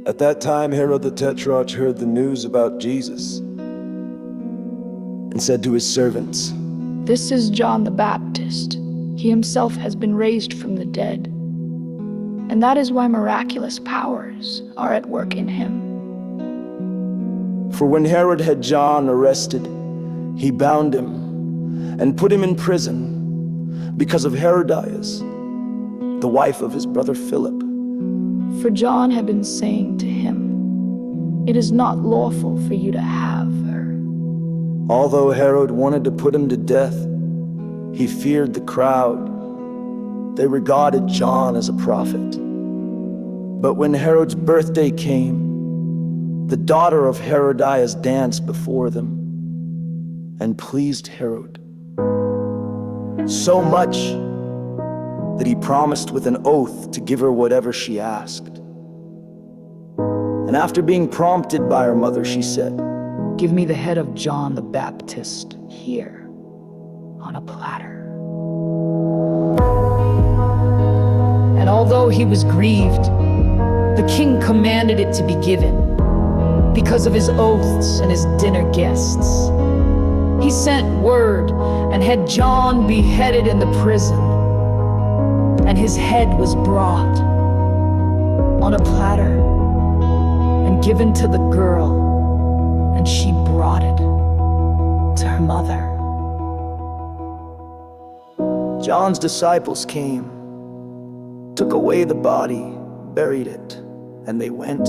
At that time, Herod the Tetrarch heard the news about Jesus and said to his servants, "This is John the Baptist. He himself has been raised from the dead, and that is why miraculous powers are at work in him." For when Herod had John arrested, he bound him and put him in prison because of Herodias, the wife of his brother Philip. For John had been saying to him, "It is not lawful for you to have her." Although Herod wanted to put him to death, he feared the crowd. They regarded John as a prophet. But when Herod's birthday came, the daughter of Herodias danced before them and pleased Herod so much that he promised with an oath to give her whatever she asked. And after being prompted by her mother, she said, "Give me the head of John the Baptist here on a platter." And although he was grieved, the king commanded it to be given because of his oaths and his dinner guests. He sent word and had John beheaded in the prison, and his head was brought on a platter and given to the girl, and she brought it to her mother. John's disciples came, took away the body, buried it, and they went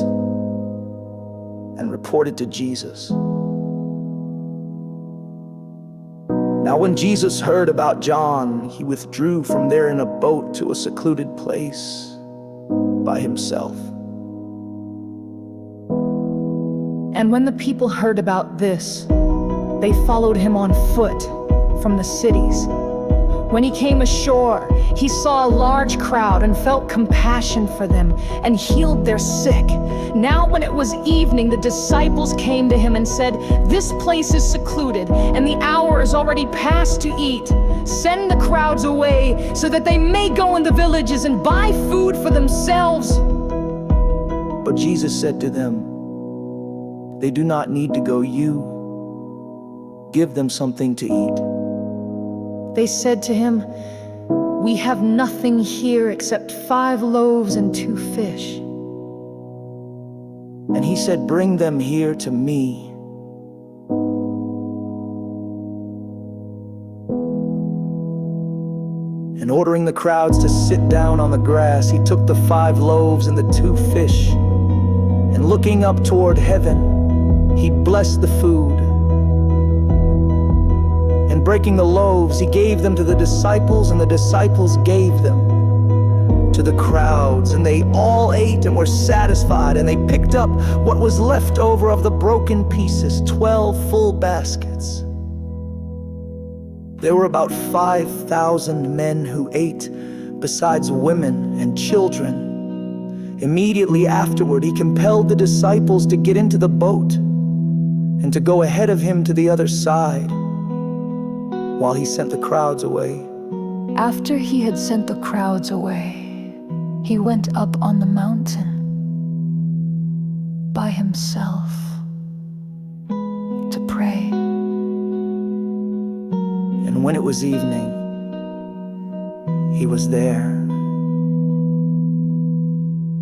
and reported to Jesus. Now when Jesus heard about John, he withdrew from there in a boat to a secluded place by himself. And when the people heard about this, they followed him on foot from the cities. When he came ashore, he saw a large crowd and felt compassion for them and healed their sick. Now when it was evening, the disciples came to him and said, "This place is secluded, and the hour is already past to eat. Send the crowds away so that they may go in the villages and buy food for themselves." But Jesus said to them, "They do not need to go. You give them something to eat." They said to him, "We have nothing here except 5 loaves and 2 fish." And he said, "Bring them here to me." And ordering the crowds to sit down on the grass, he took the 5 loaves and the 2 fish, and looking up toward heaven, he blessed the food. And breaking the loaves, he gave them to the disciples, and the disciples gave them to the crowds. And they all ate and were satisfied, and they picked up what was left over of the broken pieces, 12 full baskets. There were about 5,000 men who ate, besides women and children. Immediately afterward, he compelled the disciples to get into the boat and to go ahead of him to the other side, while he sent the crowds away. After he had sent the crowds away, he went up on the mountain by himself to pray. And when it was evening, he was there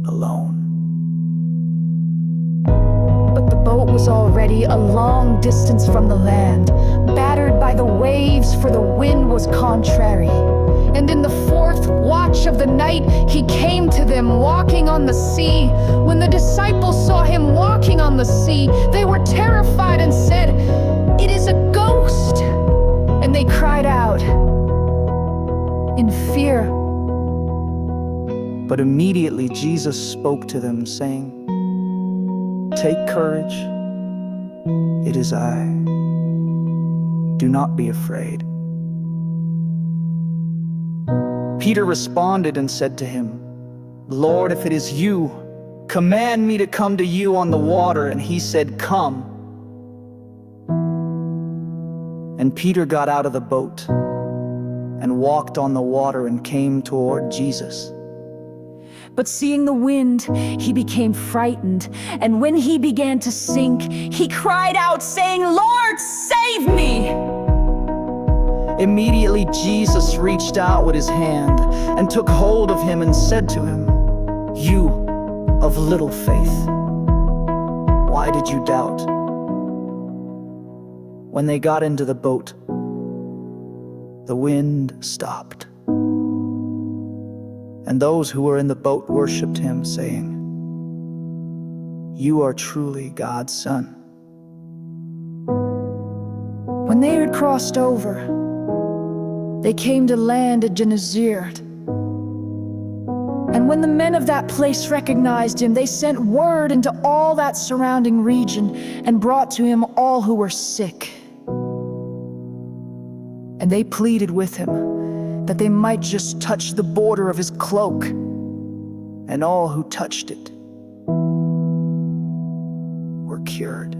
alone. But the boat was already a long distance from the land, battered by the waves, for the wind was contrary. And in the 4th watch of the night, he came to them walking on the sea. When the disciples saw him walking on the sea, they were terrified and said, "It is a ghost!" And they cried out in fear. But immediately Jesus spoke to them, saying, "Take courage, it is I. Do not be afraid." Peter responded and said to him, "Lord, if it is you, command me to come to you on the water." And he said, "Come." And Peter got out of the boat and walked on the water and came toward Jesus. But seeing the wind, he became frightened, and when he began to sink, he cried out, saying, "Lord, save me!" Immediately Jesus reached out with his hand and took hold of him and said to him, "You of little faith, why did you doubt?" When they got into the boat, the wind stopped, and those who were in the boat worshipped him, saying, "You are truly God's Son." When they had crossed over, they came to land at Gennesaret. And when the men of that place recognized him, they sent word into all that surrounding region and brought to him all who were sick. And they pleaded with him that they might just touch the border of his cloak, and all who touched it were cured.